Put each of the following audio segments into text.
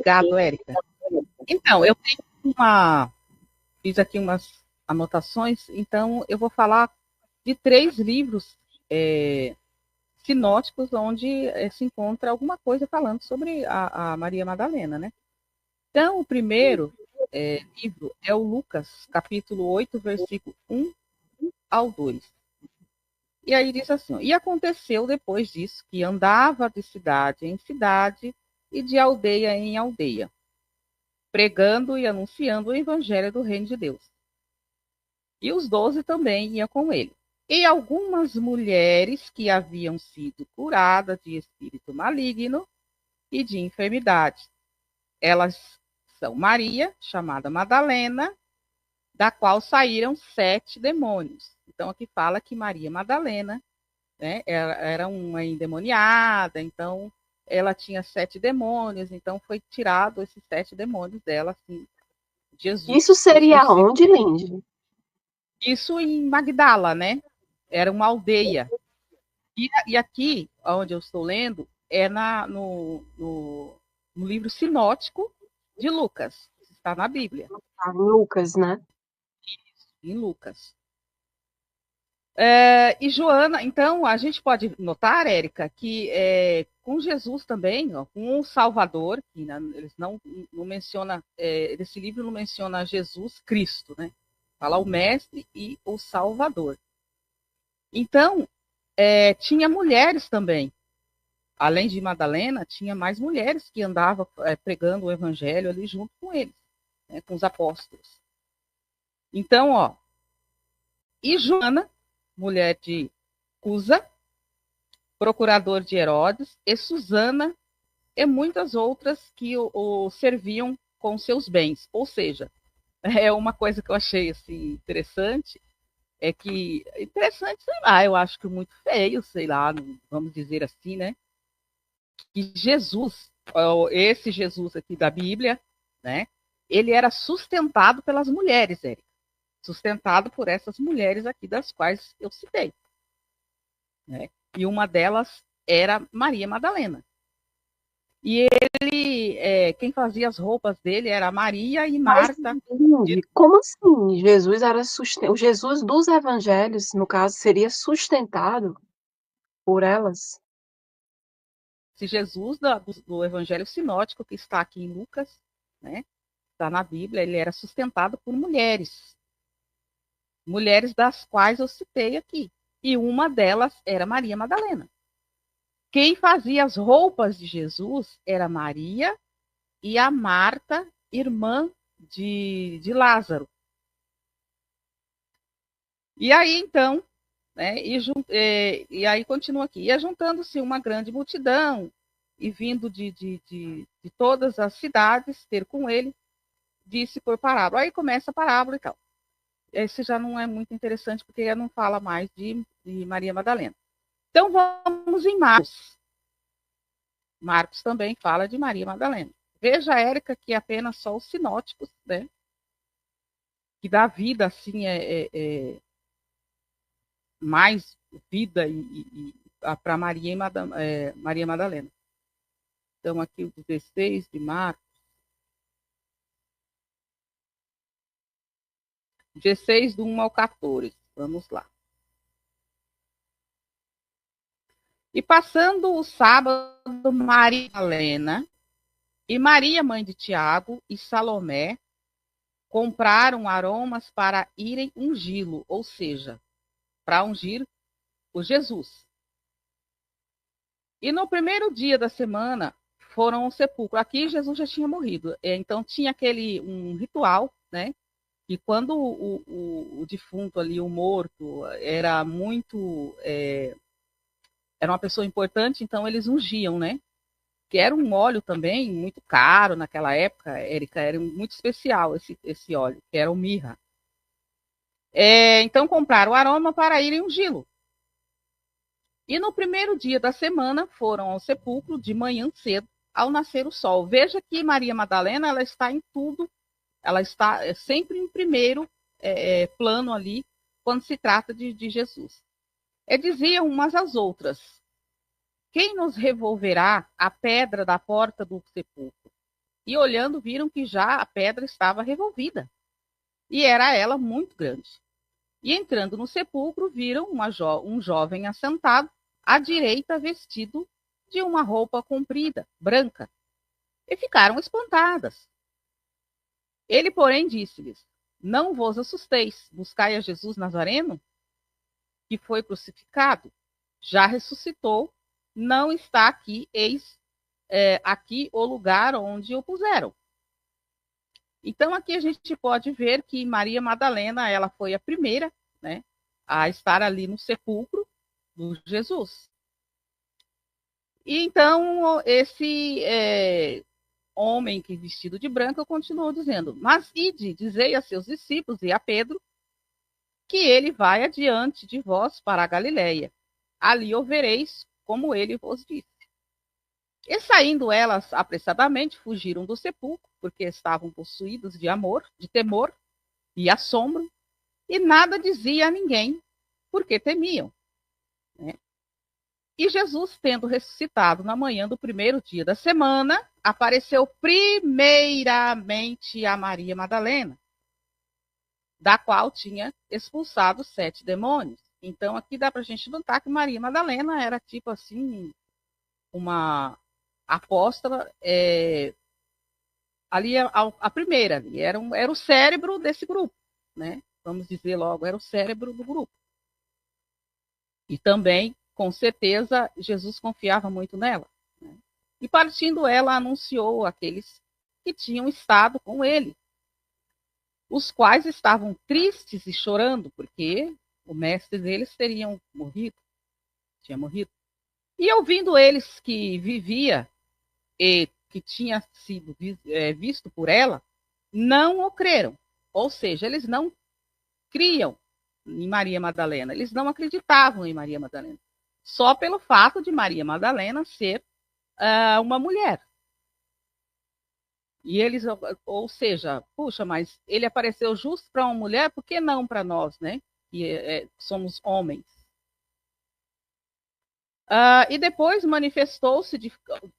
Obrigado, Érica. Então, fiz aqui umas anotações, então eu vou falar de 3 livros é, sinóticos onde se encontra alguma coisa falando sobre a Maria Madalena, né? Então, o primeiro livro é o Lucas, capítulo 8, versículo 1 ao 2. E aí diz assim: e aconteceu depois disso que andava de cidade em cidade e de aldeia em aldeia, pregando e anunciando o evangelho do reino de Deus. E os 12 também iam com ele. E algumas mulheres que haviam sido curadas de espírito maligno e de enfermidade. Elas são Maria, chamada Madalena, da qual saíram 7 demônios. Então aqui fala que Maria Madalena, né, era uma endemoniada, então ela tinha 7 demônios, então foi tirado esses 7 demônios dela, assim, Jesus Isso seria ressuscitou. onde, Lindy? Isso em Magdala, né? Era uma aldeia. E aqui, onde eu estou lendo, é no livro sinótico de Lucas. Está na Bíblia, Ah, em Lucas, né? em Lucas. E Joana, então, a gente pode notar, Érica, que com Jesus também, ó, com o Salvador, que eles não menciona, esse livro não menciona Jesus Cristo, né? Fala o Mestre e o Salvador. Então, tinha mulheres também. Além de Madalena, tinha mais mulheres que andavam pregando o evangelho ali junto com eles, né, com os apóstolos. Então, ó, e Joana, mulher de Cusa, procurador de Herodes, e Susana, e muitas outras que o serviam com seus bens. Ou seja, é uma coisa que eu achei assim, interessante, interessante, sei lá, eu acho que muito feio, sei lá, vamos dizer assim, né? Que Jesus, esse Jesus aqui da Bíblia, né? Ele era sustentado pelas mulheres, Érica. Sustentado por essas mulheres aqui das quais eu citei, né? E uma delas era Maria Madalena. E quem fazia as roupas dele era Maria e Mas, Marta. Lindy, como assim? Jesus era o Jesus dos evangelhos, no caso, seria sustentado por elas? Esse Jesus do Evangelho Sinótico, que está aqui em Lucas, né? Está na Bíblia, ele era sustentado por mulheres. Mulheres das quais eu citei aqui. E uma delas era Maria Madalena. Quem fazia as roupas de Jesus era Maria e a Marta, irmã de Lázaro. E aí, então, né, e aí continua aqui. Ia juntando-se uma grande multidão e vindo de todas as cidades ter com ele, disse por parábola. Aí começa a parábola e tal. Esse já não é muito interessante, porque não fala mais de Maria Madalena. Então vamos em Marcos. Marcos também fala de Maria Madalena. Veja, Érica, que apenas só os sinóticos, né? Que dá vida, assim, mais vida para Maria, Maria Madalena. Então, aqui o 16 de Marcos. 16, do 1 ao 14. Vamos lá. E passando o sábado, Maria Madalena e Maria, mãe de Tiago, e Salomé compraram aromas para irem ungí-lo, ou seja, para ungir o Jesus. E no primeiro dia da semana foram ao sepulcro. Aqui Jesus já tinha morrido, então tinha um ritual, né? Que quando o defunto ali, o morto, era muito, era uma pessoa importante, então eles ungiam, né? Que era um óleo também muito caro naquela época, Érica, era muito especial esse óleo, que era o mirra. Então compraram o aroma para irem ungí-lo. E no primeiro dia da semana foram ao sepulcro de manhã cedo, ao nascer o sol. Veja que Maria Madalena, ela está em tudo, ela está sempre em primeiro plano ali, quando se trata de Jesus. Diziam umas às outras: quem nos revolverá a pedra da porta do sepulcro? e olhando viram que já a pedra estava revolvida, e era ela muito grande. E entrando no sepulcro, viram um jovem assentado à direita, vestido de uma roupa comprida, branca, e ficaram espantadas. Ele, porém, disse-lhes: Não vos assusteis, buscai a Jesus Nazareno, que foi crucificado, já ressuscitou, não está aqui, eis aqui o lugar onde o puseram. Então, aqui a gente pode ver que Maria Madalena, ela foi a primeira, né, a estar ali no sepulcro do Jesus. E então, esse homem que vestido de branco continuou dizendo: Mas ide, dizei a seus discípulos e a Pedro que ele vai adiante de vós para a Galileia. Ali o vereis, como ele vos disse. E saindo elas apressadamente, fugiram do sepulcro, porque estavam possuídos de amor, de temor e assombro, e nada dizia a ninguém, porque temiam. Né? E Jesus, tendo ressuscitado na manhã do primeiro dia da semana, apareceu primeiramente a Maria Madalena, da qual tinha expulsado 7 demônios. Então, aqui dá para a gente notar que Maria Madalena era tipo assim, uma apóstola, ali a primeira, ali, era o cérebro desse grupo, né? Vamos dizer logo, era o cérebro do grupo. E também, com certeza, Jesus confiava muito nela. Né? E partindo ela, anunciou àqueles que tinham estado com ele, os quais estavam tristes e chorando, porque o mestre deles tinha morrido. E ouvindo eles que vivia e que tinha sido visto por ela, não o creram. Ou seja, eles não criam em Maria Madalena, eles não acreditavam em Maria Madalena, só pelo fato de Maria Madalena ser uma mulher. E eles, ou seja, puxa, mas ele apareceu justo para uma mulher, por que não para nós, né? Que somos homens. E depois manifestou-se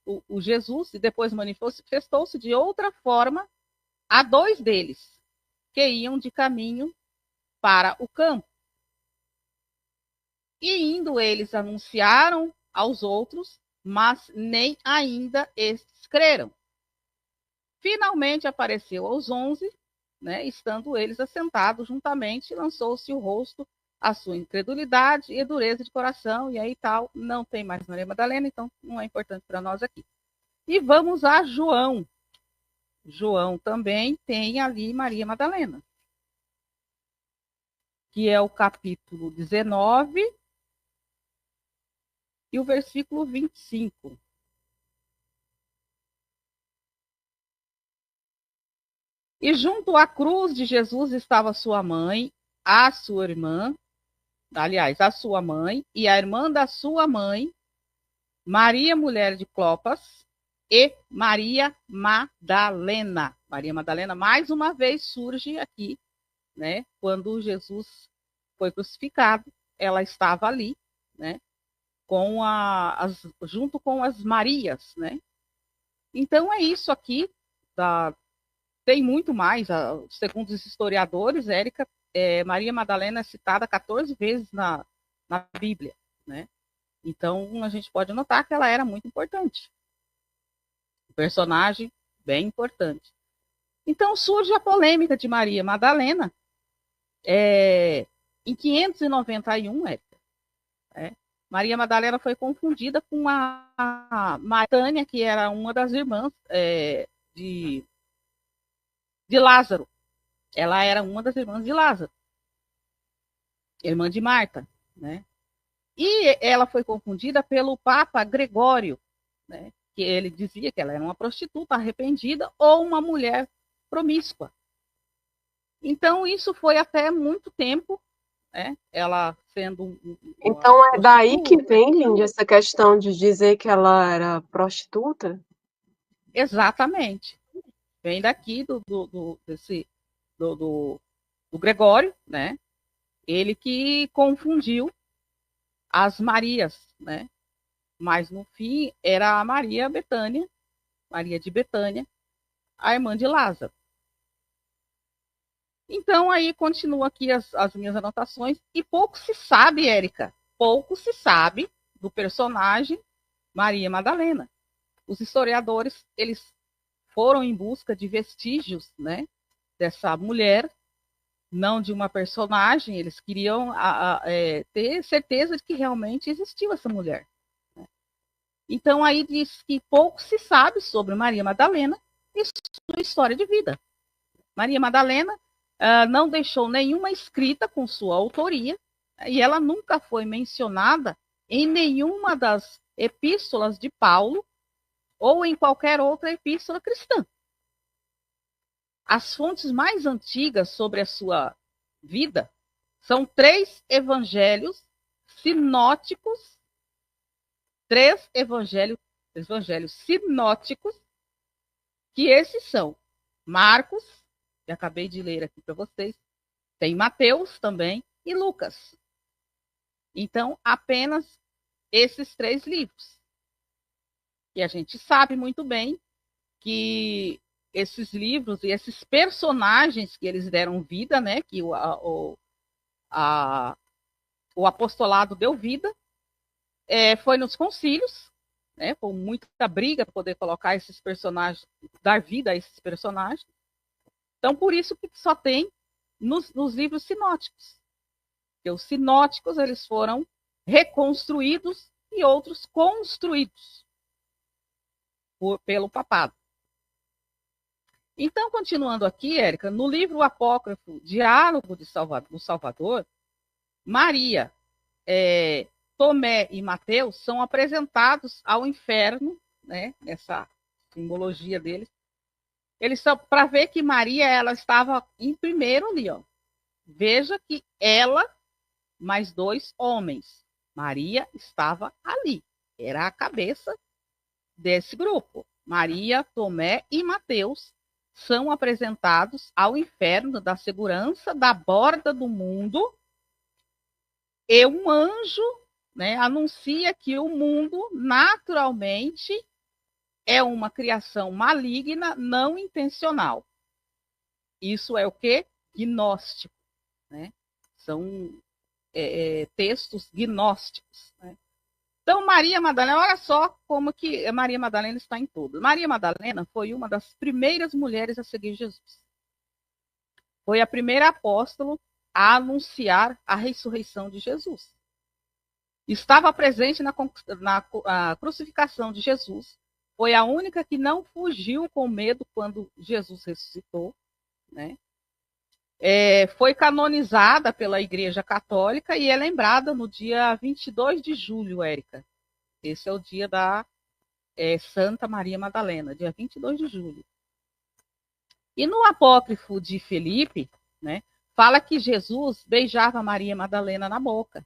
o Jesus, e depois manifestou-se de outra forma a 2 deles, que iam de caminho para o campo. E indo eles anunciaram aos outros, mas nem ainda estes creram. Finalmente apareceu aos 11, né, estando eles assentados juntamente, lançou-se o rosto a sua incredulidade e dureza de coração, e aí tal, não tem mais Maria Madalena, então não é importante para nós aqui. E vamos a João. João também tem ali Maria Madalena, que é o capítulo 19 e o versículo 25. E junto à cruz de Jesus estava sua mãe, a sua irmã, aliás, a sua mãe e a irmã da sua mãe, Maria, mulher de Clopas, e Maria Madalena. Maria Madalena, mais uma vez, surge aqui, né? Quando Jesus foi crucificado, ela estava ali, né? Junto com as Marias, né? Então é isso aqui. Tem muito mais. Segundo os historiadores, Érica, Maria Madalena é citada 14 vezes na Bíblia, né? Então, a gente pode notar que ela era muito importante. Um personagem bem importante. Então, surge a polêmica de Maria Madalena em 591, Érica. Maria Madalena foi confundida com a Betânia, que era uma das irmãs de Lázaro. Ela era uma das irmãs de Lázaro, irmã de Marta, né? E ela foi confundida pelo Papa Gregório, né? Que ele dizia que ela era uma prostituta arrependida ou uma mulher promíscua. Então, isso foi até muito tempo, né? Ela sendo Então é daí que vem, Lindy, essa questão de dizer que ela era prostituta? Exatamente. Vem daqui do Gregório, né? Ele que confundiu as Marias, né? Mas no fim era a Maria Betânia, Maria de Betânia, a irmã de Lázaro. Então, aí continua aqui as minhas anotações. E pouco se sabe, Érica, pouco se sabe do personagem Maria Madalena. Os historiadores, eles foram em busca de vestígios, né, dessa mulher, não de uma personagem, eles queriam ter certeza de que realmente existiu essa mulher. Né? Então, aí diz que pouco se sabe sobre Maria Madalena e sua história de vida. Maria Madalena não deixou nenhuma escrita com sua autoria, e ela nunca foi mencionada em nenhuma das epístolas de Paulo ou em qualquer outra epístola cristã. As fontes mais antigas sobre a sua vida são 3 evangelhos sinóticos, 3 evangelhos sinóticos, que esses são Marcos, que acabei de ler aqui para vocês, tem Mateus também e Lucas. Então, apenas esses 3 livros. E a gente sabe muito bem que esses livros e esses personagens que eles deram vida, né, que o apostolado deu vida, foi nos concílios, né, foi muita briga para poder colocar esses personagens, dar vida a esses personagens. Então, por isso que só tem nos livros sinóticos. Porque os sinóticos, eles foram reconstruídos e outros construídos pelo papado. Então, continuando aqui, Érica, no livro apócrifo Diálogo do Salvador, Maria, Tomé e Mateus são apresentados ao inferno, né, nessa simbologia deles. Eles são para ver que Maria ela estava em primeiro ali, ó. Veja que ela mais 2 homens. Maria estava ali. Era a cabeça desse grupo. Maria, Tomé e Mateus são apresentados ao inferno da segurança da borda do mundo, e um anjo, né, anuncia que o mundo naturalmente é uma criação maligna, não intencional. Isso é o que? Gnóstico. Né? São textos gnósticos. Né? Então, Maria Madalena, olha só como que Maria Madalena está em tudo. Maria Madalena foi uma das primeiras mulheres a seguir Jesus. Foi a primeira apóstolo a anunciar a ressurreição de Jesus. Estava presente na crucificação de Jesus. Foi a única que não fugiu com medo quando Jesus ressuscitou. Né? Foi canonizada pela Igreja Católica e é lembrada no dia 22 de julho, Érica. Esse é o dia da Santa Maria Madalena, dia 22 de julho. E no apócrifo de Felipe, né, fala que Jesus beijava Maria Madalena na boca.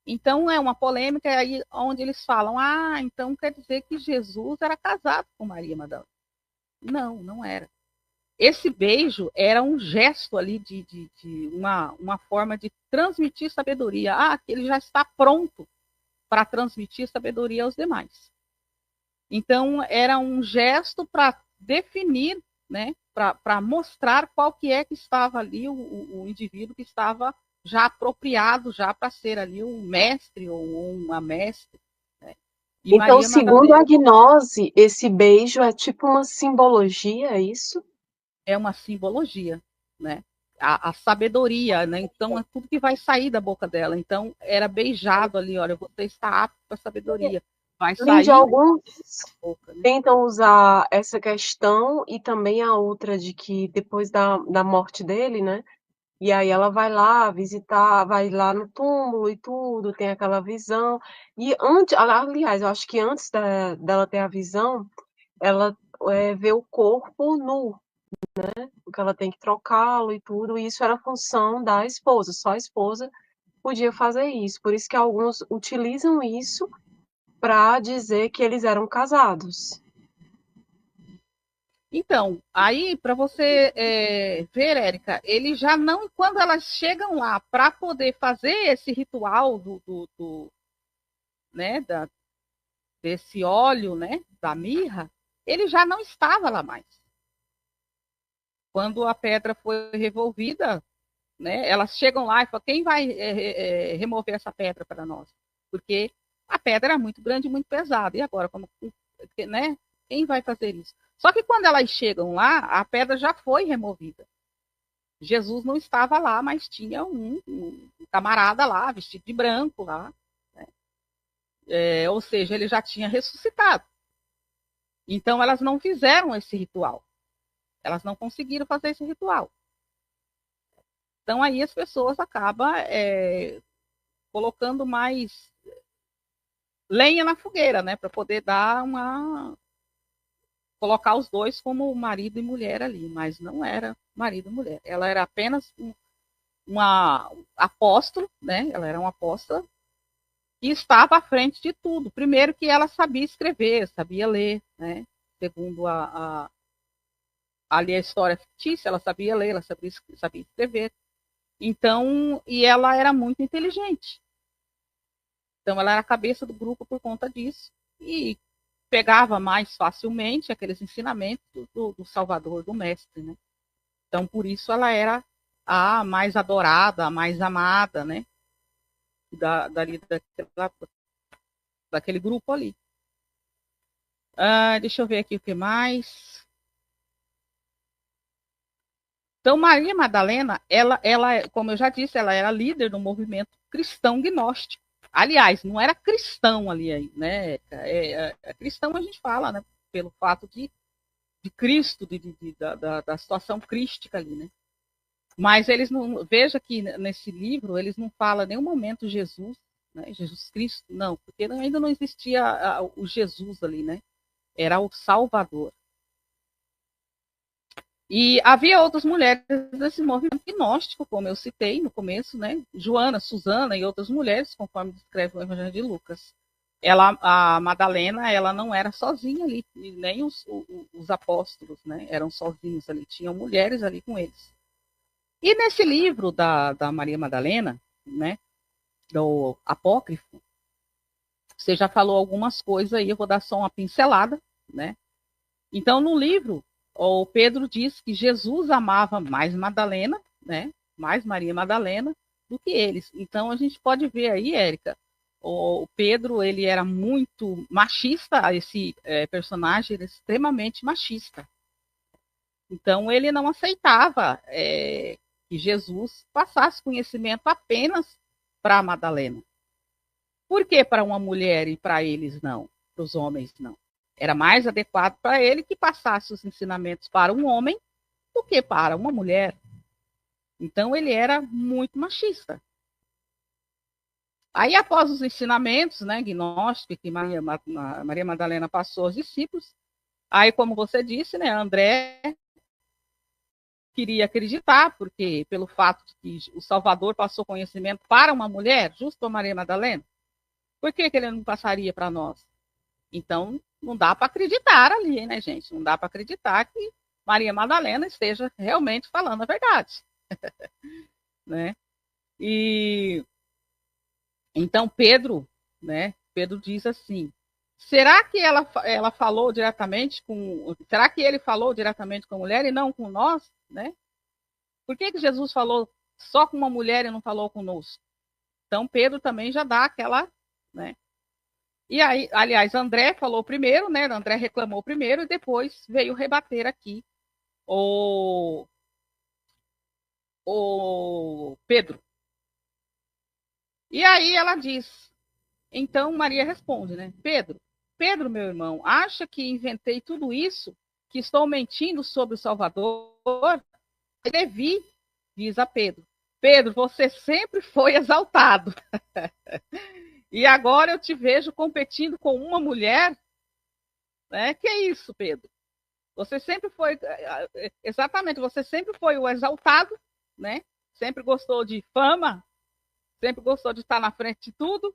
Então, é uma polêmica aí onde eles falam, então quer dizer que Jesus era casado com Maria Madalena. Não, não era. Esse beijo era um gesto ali de uma forma de transmitir sabedoria. Que ele já está pronto para transmitir sabedoria aos demais. Então, era um gesto para definir, né, para mostrar qual que é que estava ali o indivíduo que estava já apropriado já para ser ali um mestre ou uma mestre. Né? E então, Maria segundo Madalena, a gnose, esse beijo é tipo uma simbologia, é isso? É uma simbologia, né? A sabedoria, né? Então, é tudo que vai sair da boca dela. Então, era beijado ali, olha, você está apto para a sabedoria. Vai sair. De alguns boca, né? Tentam usar essa questão e também a outra de que depois da morte dele, né? E aí ela vai lá visitar, vai lá no túmulo e tudo, tem aquela visão. E antes, aliás, eu acho que antes dela ter a visão, ela vê o corpo nu, né? Porque ela tem que trocá-lo e tudo. E isso era função da esposa, só a esposa podia fazer isso. Por isso que alguns utilizam isso para dizer que eles eram casados. Então, aí para você ver, Érica, ele já não, quando elas chegam lá para poder fazer esse ritual né, desse óleo, né, da mirra, ele já não estava lá mais. Quando a pedra foi revolvida, né, elas chegam lá e falam, quem vai remover essa pedra para nós? Porque a pedra era muito grande e muito pesada. E agora, né, quem vai fazer isso? Só que quando elas chegam lá, a pedra já foi removida. Jesus não estava lá, mas tinha um camarada lá, vestido de branco lá. Né? Ou seja, ele já tinha ressuscitado. Então, elas não fizeram esse ritual. Elas não conseguiram fazer esse ritual. Então, aí as pessoas acabam colocando mais lenha na fogueira, né? Para poder dar colocar os dois como marido e mulher ali. Mas não era marido e mulher. Ela era apenas uma apóstolo, né? Ela era uma apóstola e estava à frente de tudo. Primeiro que ela sabia escrever, sabia ler, né? Segundo ali a história fictícia, ela sabia ler, ela sabia escrever. Então, e ela era muito inteligente. Então, ela era a cabeça do grupo por conta disso e pegava mais facilmente aqueles ensinamentos do Salvador, do Mestre, né? Então, por isso ela era a mais adorada, a mais amada, né? Daquele grupo ali. Deixa eu ver aqui o que mais. Então, Maria Madalena, ela, como eu já disse, ela era líder do movimento cristão gnóstico. Aliás, não era cristão ali, né? Cristão a gente fala, né? Pelo fato de Cristo, da situação crística ali, né? Mas eles não, veja que nesse livro eles não falam em nenhum momento Jesus, né? Jesus Cristo, não, porque ainda não existia o Jesus ali, né? Era o Salvador. E havia outras mulheres desse movimento gnóstico, como eu citei no começo, né? Joana, Susana e outras mulheres, conforme descreve o Evangelho de Lucas. A Madalena, ela não era sozinha ali, nem os apóstolos, né? Eram sozinhos ali, tinham mulheres ali com eles. E nesse livro da Maria Madalena, né? Do Apócrifo, você já falou algumas coisas aí, eu vou dar só uma pincelada, né? Então, no livro, o Pedro diz que Jesus amava mais Madalena, né? Mais Maria Madalena do que eles. Então, a gente pode ver aí, Érica, o Pedro, ele era muito machista, esse personagem era extremamente machista. Então, ele não aceitava que Jesus passasse conhecimento apenas para Madalena. Por que para uma mulher e para eles não? Para os homens não? Era mais adequado para ele que passasse os ensinamentos para um homem do que para uma mulher. Então, ele era muito machista. Aí, após os ensinamentos, né, gnósticos que Maria Madalena passou aos discípulos, aí, como você disse, né, André queria acreditar, porque pelo fato de que o Salvador passou conhecimento para uma mulher, justo a Maria Madalena, por que ele não passaria para nós? Então, não dá para acreditar ali, né, gente? Não dá para acreditar que Maria Madalena esteja realmente falando a verdade. Né? E então Pedro, né? Pedro diz assim: será que ela falou diretamente com? Será que ele falou diretamente com a mulher e não com nós, né? Por que Jesus falou só com uma mulher e não falou conosco? Então Pedro também já dá aquela, né? E aí, aliás, André falou primeiro, né? André reclamou primeiro e depois veio rebater aqui o Pedro. E aí ela diz, então Maria responde, né? Pedro, meu irmão, acha que inventei tudo isso, que estou mentindo sobre o Salvador? Devi, diz a Pedro. Pedro, você sempre foi exaltado. E agora eu te vejo competindo com uma mulher? Né? Que é isso, Pedro? Você sempre foi, exatamente, você sempre foi o exaltado, né? Sempre gostou de fama, sempre gostou de estar na frente de tudo.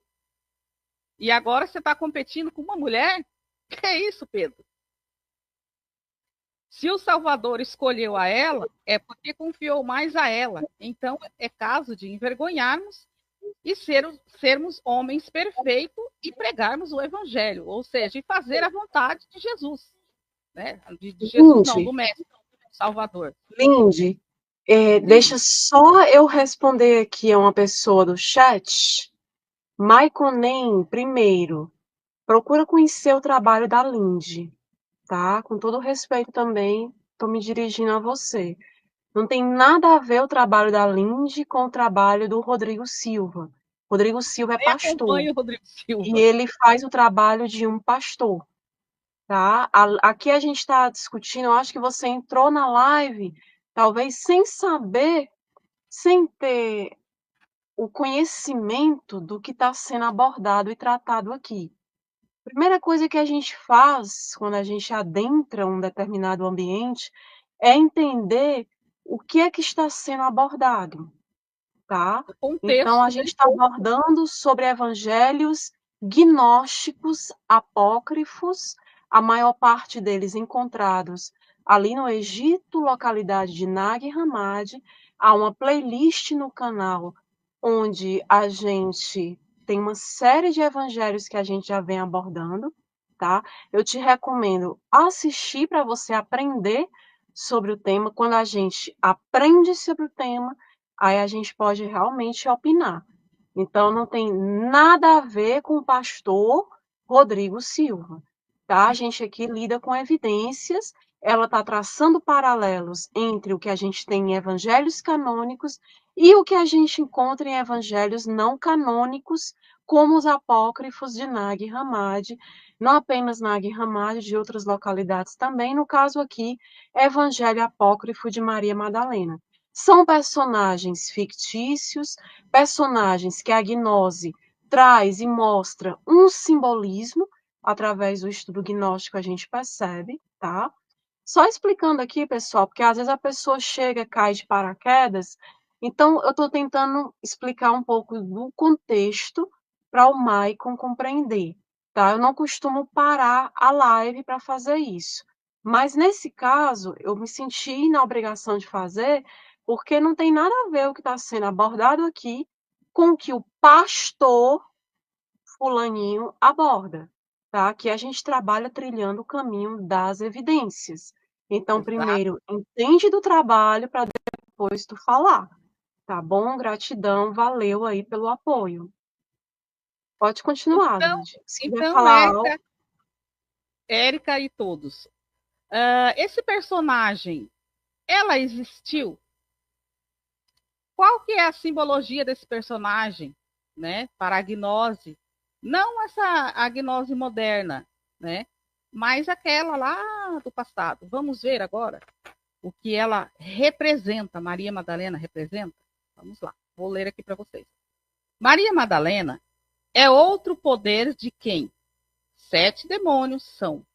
E agora você está competindo com uma mulher? Que é isso, Pedro? Se o Salvador escolheu a ela, é porque confiou mais a ela. Então, é caso de envergonharmos e sermos homens perfeitos e pregarmos o evangelho, ou seja, fazer a vontade de Jesus, né? De Jesus, não, do Mestre. Salvador. Lindy, deixa só eu responder aqui a uma pessoa do chat. Maikonen, primeiro, procura conhecer o trabalho da Lindy, tá? Com todo respeito também, estou me dirigindo a você. Não tem nada a ver o trabalho da Lindy com o trabalho do Rodrigo Silva. Rodrigo Silva é Nem pastor acompanho o Rodrigo e Silva. ele faz o trabalho de um pastor, tá? Aqui a gente está discutindo, eu acho que você entrou na live, talvez sem saber, sem ter o conhecimento do que está sendo abordado e tratado aqui. Primeira coisa que a gente faz quando a gente adentra um determinado ambiente é entender o que é que está sendo abordado, tá? O Então, a contexto, né? gente está abordando sobre evangelhos gnósticos apócrifos, a maior parte deles encontrados ali no Egito, localidade de Nag Hammadi. Há uma playlist no canal onde a gente tem uma série de evangelhos que a gente já vem abordando, tá? Eu te recomendo assistir para você aprender sobre o tema. Quando a gente aprende sobre o tema, aí a gente pode realmente opinar. Então, não tem nada a ver com o pastor Rodrigo Silva, tá? A gente aqui lida com evidências, ela está traçando paralelos entre o que a gente tem em evangelhos canônicos e o que a gente encontra em evangelhos não canônicos, como os apócrifos de Nag Hammadi, não apenas Nag Hammadi, de outras localidades também, no caso aqui, Evangelho Apócrifo de Maria Madalena. São personagens fictícios, personagens que a gnose traz e mostra um simbolismo, através do estudo gnóstico a gente percebe, tá? Só explicando aqui, pessoal, porque às vezes a pessoa chega, cai de paraquedas, então eu estou tentando explicar um pouco do contexto para o Maicon compreender, tá? Eu não costumo parar a live para fazer isso, mas nesse caso eu me senti na obrigação de fazer, porque não tem nada a ver o que está sendo abordado aqui com o que o pastor fulaninho aborda, tá? Que a gente trabalha trilhando o caminho das evidências. Então, Exato. primeiro, entende do trabalho para depois tu falar, tá bom? Gratidão, valeu aí pelo apoio. Pode continuar, Então, Lindy. Se quiser então falar algo. Érica e todos. Esse personagem, ela existiu? Qual que é a simbologia desse personagem, né, para a gnose? Não essa a gnose moderna, né, mas aquela lá do passado. Vamos ver agora o que ela representa, Maria Madalena representa? Vamos lá, vou ler aqui para vocês. Maria Madalena é outro poder de quem 7 demônios são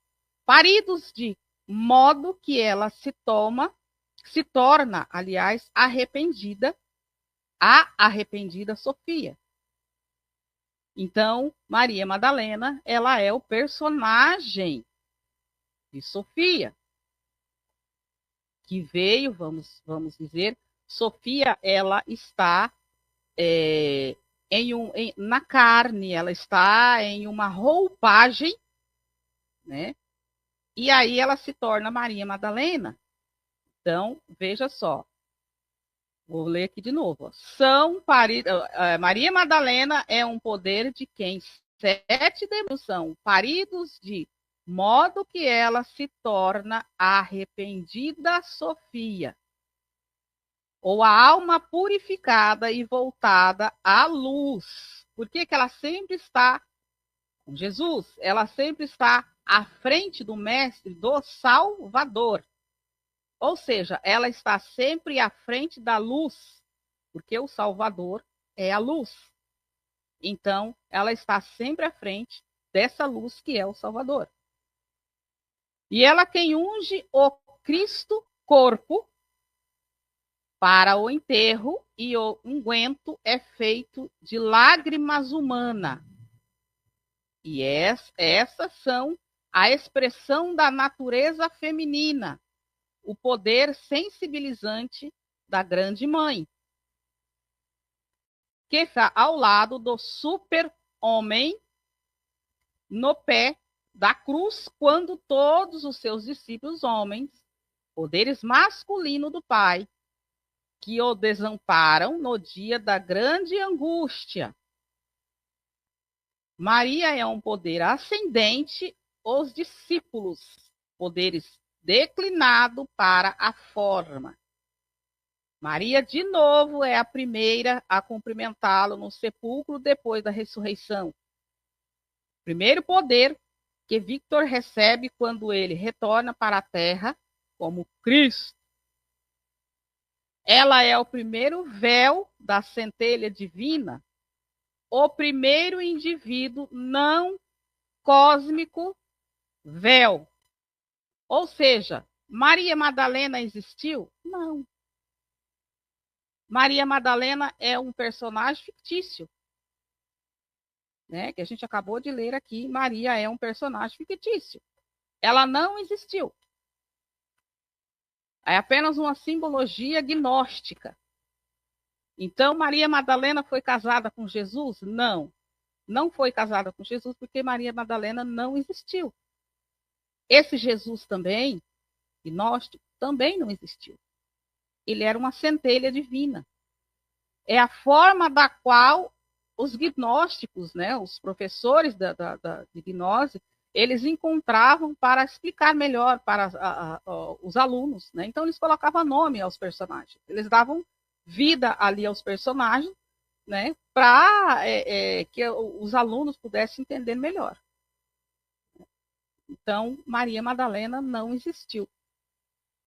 paridos de modo que ela se torna, aliás, arrependida, a arrependida Sofia. Então, Maria Madalena, ela é o personagem de Sofia, que veio, vamos dizer, Sofia, ela está na carne, ela está em uma roupagem, né? E aí ela se torna Maria Madalena. Então, veja só, vou ler aqui de novo. Maria Madalena é um poder de quem 7 demônios são paridos de modo que ela se torna arrependida Sofia, ou a alma purificada e voltada à luz. Por que ela sempre está com Jesus? Ela sempre está à frente do Mestre, do Salvador. Ou seja, ela está sempre à frente da luz, porque o Salvador é a luz. Então, ela está sempre à frente dessa luz que é o Salvador. E ela quem unge o Cristo corpo para o enterro, e o unguento é feito de lágrimas humanas. E essas são a expressão da natureza feminina, o poder sensibilizante da grande mãe, que está ao lado do super-homem no pé da cruz, quando todos os seus discípulos homens poderes masculinos do Pai, que o desamparam no dia da grande angústia. Maria é um poder ascendente, os discípulos, poderes declinado para a forma. Maria, de novo, é a primeira a cumprimentá-lo no sepulcro depois da ressurreição. Primeiro poder que Victor recebe quando ele retorna para a Terra como Cristo. Ela é o primeiro véu da centelha divina, o primeiro indivíduo não cósmico véu. Ou seja, Maria Madalena existiu? Não. Maria Madalena é um personagem fictício, né? Que a gente acabou de ler aqui. Maria é um personagem fictício. Ela não existiu. É apenas uma simbologia gnóstica. Então, Maria Madalena foi casada com Jesus? Não. Não foi casada com Jesus porque Maria Madalena não existiu. Esse Jesus também, gnóstico, também não existiu. Ele era uma centelha divina. É a forma da qual os gnósticos, né, os professores de gnose, eles encontravam para explicar melhor para os alunos. Né? Então, eles colocavam nome aos personagens. Eles davam vida ali aos personagens, né, para que os alunos pudessem entender melhor. Então, Maria Madalena não existiu.